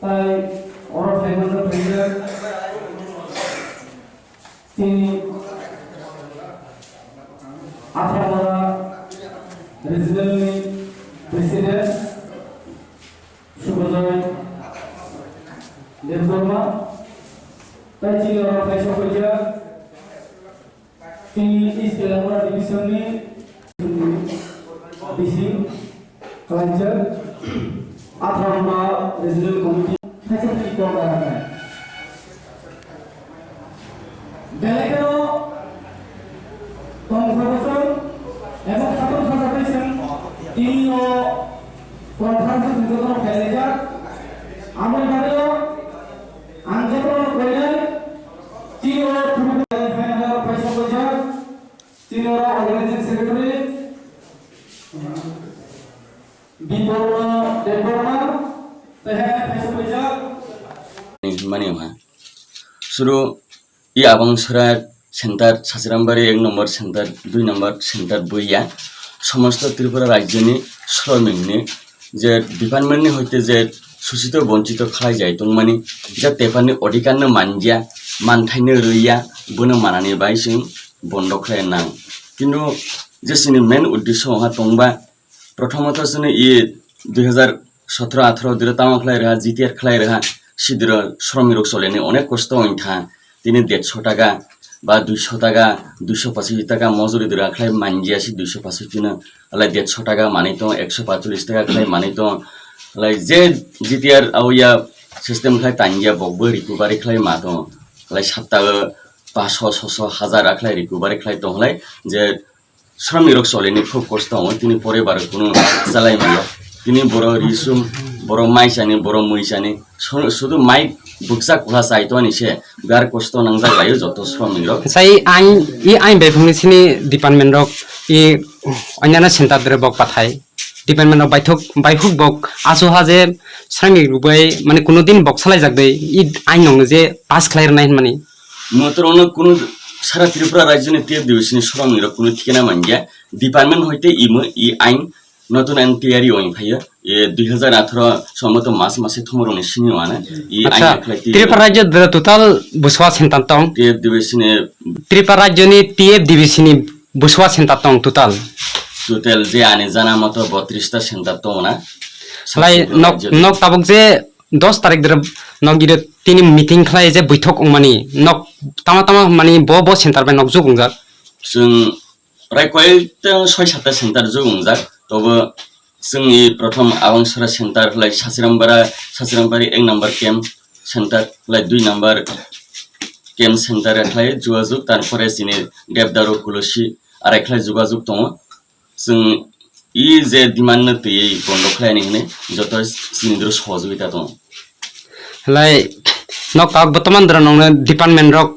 তাই ওরা final president তিনি আঠারোরা রিজিনাল প্রেসিডেন্ট সুব্রজয় দেববর্মা তাই তিনি ওরা ফাইসা কইয়া তিনি ইস্ট তেলেঙ্গানা ডিভিশনनि ডিসি কালেক্টর 18 নম্বর রিজিনাল কমিটি ফ্যাসিলিটি করা হয় বেলেগেও কনফারেন্সন এবং সাধারণ সভাপতি তিনিও কনফারেন্সে যোগদান করেছে আমার বাড়িও আন্দোলন করেন তিনিও ফাইনাল পয়সা পয়সা তিনিও অর্গানাইজিং সেক্রেটারি বিপন্ন দেববর্মা मानिमा सुरु इ आबांसरा सेंटर सासिरामबारी 1 नम्बर सेंटर 2 नम्बर सेंटर बइया समस्त त्रिपुरा राज्यनि श्रमिकनि जे डिपार्टमेंटनि हयते जे सूचित वंचित खालाय जाय तंमानि जे तेफारनि अधिकारनो मानजिया मानथायनो रैया बोनो मानानि बायसिं बन्द खालाय नां किन्तु जे सिनि मेन उद्देश्य हा तंबा प्रथमत जोंनि इ 2017-18 दिर तामा खलाय रहा जिटिआर खलाय रहा सिद्र श्रमिक चलेनि अनेक कष्ट ओइथा तिनि 150 टाका बा 200 टाका 285 टाका मजुरी दिरा खलाय मानजियासि 285 तिनो अलाय 150 टाका मानि तो 145 टाका खलाय मानि तो अलाय जे जिटिआर आवया सिस्टेम खलाय तांजिया बगबो रिकभारि खलाय मा दं अलाय 7 टाका 500 600 1000 खलाय रिकभारि खलाय तो हलाय जे श्रमिक चलेनि खूब कष्ट हो तिनि परे बार कुनु जालाय मायो তিনি বড় রিসুম বড় মাইসানি বড় মইসানি শুধু মাই বুকসা কুলা চাইতো নিছে গার কষ্ট নাংজা লাইও যত শ্রমিক সাই আইন বেফুংনিসিনি ডিপার্টমেন্ট রক ই অন্যান্য সেন্টার দরে বক পাঠাই ডিপার্টমেন্ট অফ বাইফুক বক আসোহা যে শ্রমিক রুবাই মানে কোনোদিন বক চালাই যাক দেই ই আইন নং যে পাস খাইর নাই মানে মতরনো কোনো সারা ত্রিপুরা রাজ্যনি তে দিবসনি শ্রমিক কোনো ঠিকানা মানগিয়া ডিপার্টমেন্ট হইতে ই আইন নতুন আইন তৈরি হই ভাইয়া 2018 সম্মত মাস মাসে থমরনি সিনিওয়ানা ই আইন খাইতি ত্রিপুরা রাজ্য টোটাল বসওয়া সেন্টার তং টিএফ ডিভিশনে ত্রিপুরা রাজ্যনি টিএফ ডিভিশনি বসওয়া সেন্টার তং টোটাল যে আনে জানা মতো 32 টা সেন্টার তো না সালাই নক তাবক যে 10 তারিখ ধরে নগিরে তিনি মিটিং খাই যে বৈঠক মানি নক তামা মানি ব সেন্টার বাই নক জুগুংজাক जों रायकयता 6-7 टा सेंटर जुगुंजाक तबो जोंनि प्रथम आबांसरा सेंटर लाइ सासिरामबारी 1 नम्बर कैम्प सेंटर लाइ 2 नम्बर कैम्प सेंटर लाइ जुगाजुग तारपरे सिनि देबदारु कुलसी आरायख्लाय जुगाजुग दङ जों इ जे डिमान्ड नतै बन्द खालायनि हने जत सिनिद्र सहयोगिता दङ लाइ नक बर्तमान दर नंग डिपार्टमेंट रक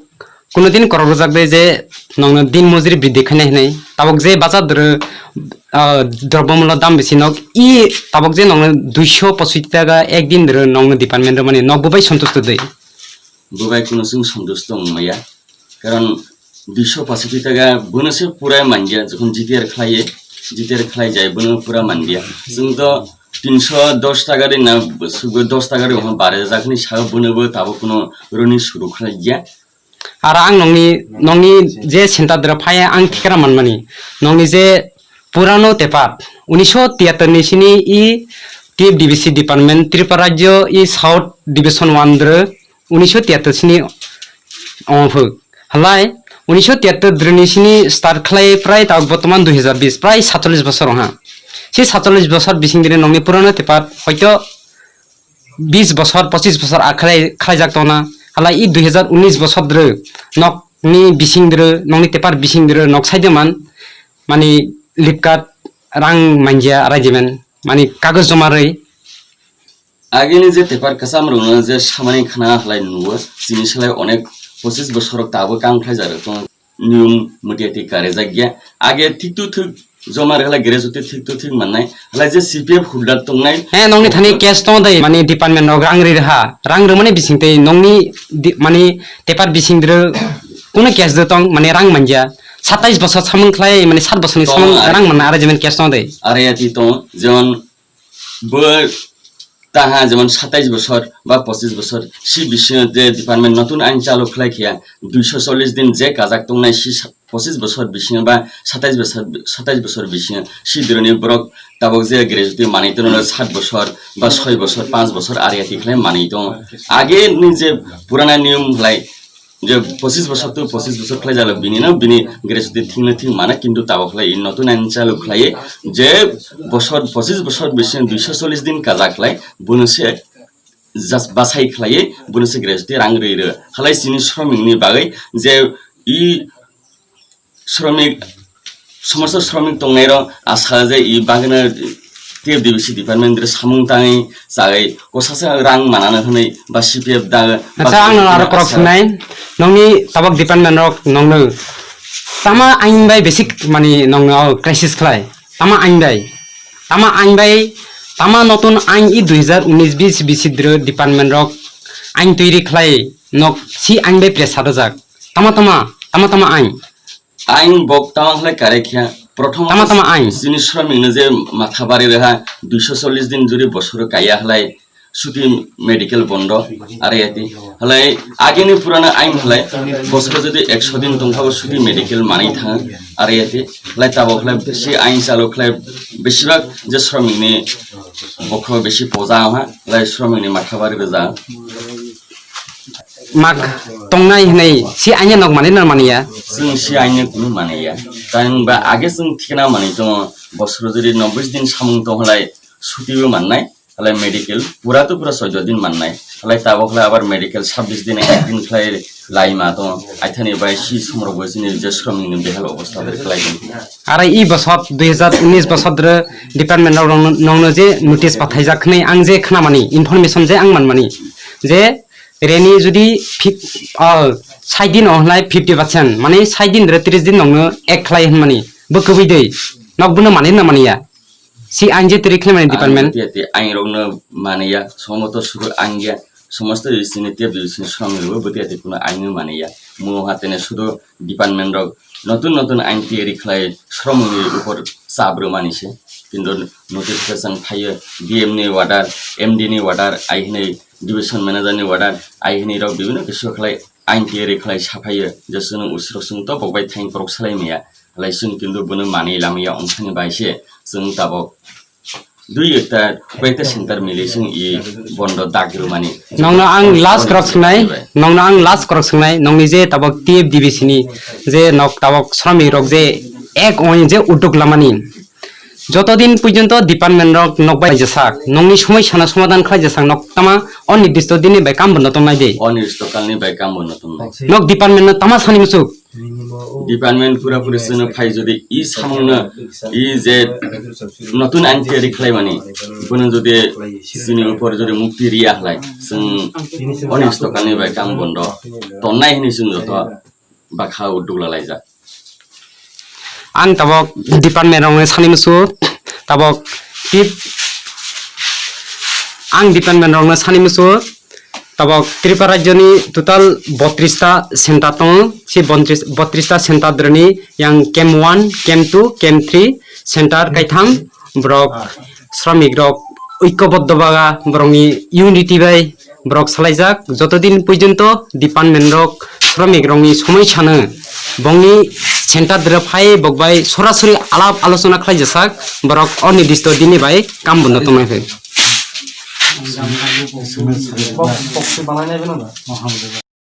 কোনোদিন করব যাবে যে নং দিন মজুরি বৃদ্ধি খানে নাই তাবক যে বাজার দ্রব্যমূল্যের দাম বেশি নক ই তাবক যে নং 225 টাকা একদিন ধরে নং ডিপার্টমেন্ট মানে নগবাই সন্তুষ্ট দেই বুবাই কোনো जों সন্তুষ্ট মাইয়া কারণ 225 টাকা বোনসে পুরা মানজিয়া যখন জিটিআর খাই যায় বোন পুরা মানদিয়া जों তো 310 টাকা রে না 10 টাকা রে বারে যাখনি সাগো বনবো তাবো কোনো রনি শুরু খাই গিয়া আর আং নংনি যে সেন্টার দ্বারা ফায়া আং ঠিকানা মানমানি নংনি যে পুরানো তেপাত 1973 নিসিনি ই টিএফ ডিভিসি ডিপার্টমেন্ট ত্রিপুরা রাজ্য ই সাউথ ডিভিশন 1 দ্র 1973 সিনি অংফুক হালাই 1973 দ্র নিসিনি স্টার্ট খালাই প্রায় তা বর্তমান 2020 প্রায় 47 বছর হা সেই 47 বছর বিসিং দিনে নংনি পুরানো তেপাত হয়তো 20 বছর 25 বছর খালাই যাকতনা হালাই ই 2019 বছর দ্র নকনি বিসিং দ্র নংনি তেপার বিসিং দ্র নক সাইদমান মানে লিপকার্ড রাং মানজিয়া রাইজেমেন মানে কাগজ জমা রই আগেনি যে তেপার কাসাম রনো যে সামানি খানা হলাই নুও জিনিসলাই অনেক 25 বছর তাবো কাং খাই যারে তো নিয়ম মতিয়াতি কারে জাগিয়া আগে ঠিক তো ঠিক জমা রেলা গেরেজতে ঠিক তো ঠিক মাননাই হলাই যে সিপিএফ হুলদার তংনাই হ্যাঁ নংনি থানি কেস তো দেই মানে ডিপার্টমেন্ট নগ রাং রে রহা রাং রে মানে বিসিং তেই নংনি মানে তেপার বিসিং দ্র কোন কেস দে তং মানে রাং মানজিয়া 27 বছর সামন খাই মানে 7 বছরনি সামন রাং মাননা আরে যেমন কেস তো দেই আরে আতি তো যেমন ব তাহা যেমন 27 বছর বা 25 বছর সি বিষয় যে ডিপার্টমেন্ট নতুন আইন চালু খাইখিয়া 240 দিন যে কাজাক তংনাই সি 25 বছর বিষয় বা 27 বছর বিষয় সি ধরনি ব্রক তাবক যে গ্রেজুয়েট মানিত 7 বছর বা 6 বছর 5 বছর আর ইয়াতি খাই মানিত আগে নিজে পুরানা নিয়ম লাই যে 25 বছর তো 25 বছর খাই যালো বিনি না বিনি গ্রেজুয়েট ঠিক মানে কিন্তু তাবক খাই নতুন আইন চালু খাই যে বছর 25 বছর বিষয় 240 দিন কাজাক লাই বুনসে জাস্ট বাছাই খাইয়ে বুনসে গ্রেজুয়েট রাং রইरो খালাই সিনি শ্রমিকনি বাগै যে ই শ্রমিক সমস্ত শ্রমিক তংনাইর আশা যে ই বাগনা টিএফ ডিবিসি ডিপার্টমেন্ট সামুং তাঙै जागै गसासे रां मानानो होनै बा सिपिएफ दा আচ্ছা আং আর প্রশ্ননাই নংনি তাবক ডিপার্টমেন্ট রক নংনো তামা আইন বাই বেসিক মানে নংনো ক্রাইসিস খাই তামা আইন বাই তামা নতুন আইন ই 2019-20 বিসিদ্র ডিপার্টমেন্ট রক আইন তৈরি খাই নক সি আইন বাই প্রেসার যাক তামা আইন বক তামা খাই কারেখিয়া প্রথম তামা আইন যিনি শ্রমিক যে মাথা বাড়ি রেহা 240 দিন জুড়ে বছর কাইয়া হলাই ছুটি মেডিকেল বন্ধ আর ইয়াতি হলাই আগেনি পুরানা আইন হলাই বছর যদি 100 দিন দংখাবো ছুটি মেডিকেল মানি থাকা আর ইয়াতি হলাই তাবক হলাই সে আইন চালু হলাই বেশিরভাগ যে শ্রমিকনি বক্ষ বেশি পজা হা হলাই শ্রমিকনি মাথা বাড়ি যা মাক তংনাই হनै সি আইনে নক মানে না মানিয়া जों सि आइने कुनु मानिया तानबा आगे जों थिना मानि दङ बसर जदि 90 दिन सामुं दंलाय छुटिबो माननाय हलाय मेडिकेल पुरा 14 दिन माननाय हलाय ताबखला आबार मेडिकेल 26 दिन एक दिन खलाय लाइमा दङ आइथानि बाय सि समरबो जिनि जे श्रमिकनि बेहाल अवस्था खलायगोन आरो इ बसर 2019 बसर डिपार्टमेन्ट नंनो जे नोटिस पाथाय जाखनै आं जे खानामानि इनफरमेशन जे आं मानमानि जे रेनी जुदी 60 दिन अहलाय 50% माने 60 दिन 30 दिन नंनो एक खलाय माने बकबै दै नकबुनो माने ना मानिया सि आंजे तरिखले माने डिपार्टमेंट आइ रंनो मानिया समत सुरु आंगिया समस्त सिनिते बिसिन श्रमिकबो बतियाते कुनो आइनो मानिया मु हातेने सुरु डिपार्टमेंट रक नतुन आइन तयारी खलाय श्रमिकनि उपर साब्रो मानिसे किन्तु नोटिफिकेशन फायो डीएम नि वार्डार एमडी नि वार्डार आइहनै डिविजन मैनेजर नि वार्डार आइहनै रक बिभिन्न किसु खलाय आइन तयारी खलाय साफायो जसनो उसरसुं त बगबाय थाइन प्रक सालायमिया लाइसुं किन्तु बुनो मानि लामिया अंखानि बायसे जों ताबक दुई एकटा पैता सेन्टार मिलेसिं इ बन्द दागिरु मानि नंनो आं लास्ट क्रक संनाय नंनि जे ताबक टीएफ डिबिसि नि जे नक ताबक श्रमिक रक जे एक ओइन जे उद्योग लामानि যতদিন পর্যন্ত ডিপার্টমেন্ট রক নকবাই যেসাক নংনি সমস্যা সমাধান খাই যেসাক নক তামা অনির্দিষ্ট দিনে বাই কাম বন্ধ তংনাই দে অনির্দিষ্ট কালনি বাই কাম বন্ধ তংনাই নক ডিপার্টমেন্ট তামা সানি মুসুক ডিপার্টমেন্ট পুরা পুরি সনে ফাই যদি ই সামংনা ই যে নতুন আইন তৈরি খাই মানি বনে যদি সিনি উপর যদি মুক্তি রিয়া হলাই जों অনির্দিষ্ট কালনি বাই কাম বন্ধ তংনাই হিনি जों যত বাখা উদ্যোগ লালাইজা आं ताबक डिपार्टमेंट रंग सानि मुसु ताबक टिप आं डिपार्टमेंट रंग सानि मुसु ताबक त्रिपुरा राज्यनि टोटल 32 टा सेन्टार दं सि 32 टा सेन्टार द्रनि yang केम 1 केम 2 केम 3 सेन्टार काइथाम ब्रक श्रमिक रक ঐক্যবদ্ধ বাগা ব্রংনি ইউনিটি বাই ব্রক সালাইজাক যতদিন পর্যন্ত ডিপার্টমেন্ট রক শ্রমিক রংনি সময় সানো বংনি সেন্টার দ্রফাই বগবাই সরাসরি আলাপ আলোচনা খাই যাসাক ব্রক অনির্দিষ্ট দিনে বাই কাম বন্ধ তমাইফে